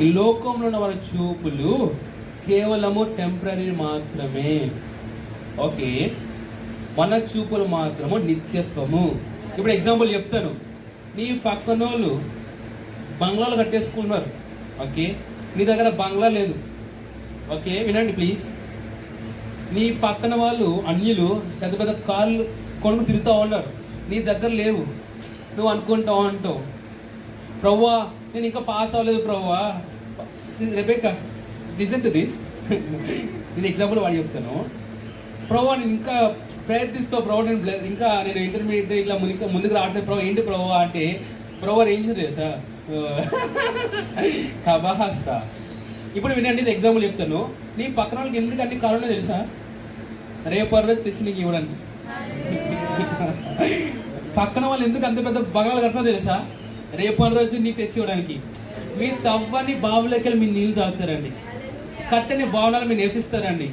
ఈ లోకంలో ఉన్న వారి చూపులు కేవలము టెంపరీ మాత్రమే. ఓకే, మన చూపులు మాత్రము నిత్యత్వము. ఇప్పుడు ఎగ్జాంపుల్ చెప్తాను. నీ పక్కన వాళ్ళు బంగ్లాలు కట్టేసుకున్నారు. ఓకే, నీ దగ్గర బంగ్లా లేదు. ఓకే, వినండి ప్లీజ్. నీ పక్కన వాళ్ళు అన్యులు పెద్ద పెద్ద కార్లు కొనుక్కు తిరుగుతూ ఉన్నారు, నీ దగ్గర లేవు. నువ్వు అనుకుంటావు అంటావు, ప్రవ్వా నేను ఇంకా పాస్ అవ్వలేదు ప్రవ్వా. Rebecca, listen to this. నేను ఎగ్జాంపుల్ వాడి చెప్తాను. ప్రవ్వా నేను ఇంకా ప్రయత్నిస్తావు ప్రవ్వా, నేను ఇంటర్మీడియట్ ఇట్లా ముందుకు రావట్లేదు ప్రవ్వా. ఏంటి ప్రవ్వా అంటే, ప్రవ్వా ఏం చేసా కబాహస్సా. ఇప్పుడు వినండి, ఇది ఎగ్జాంపుల్ చెప్తాను. నీ పక్కన వాళ్ళకి ఎందుకు అన్ని కారణాలు తెలుసా? రేపు రోజు తెచ్చి నీకు ఇవ్వడానికి. పక్కన వాళ్ళు ఎందుకు అంత పెద్ద బంగాళాలు కడతారో తెలుసా? రేపు రోజు నీకు తెచ్చి ఇవ్వడానికి. మీ తవ్వని బావులకి మీ నీళ్లు తాగుతారండి, కట్టని భవనాలు మీరు నివసిస్తారండి.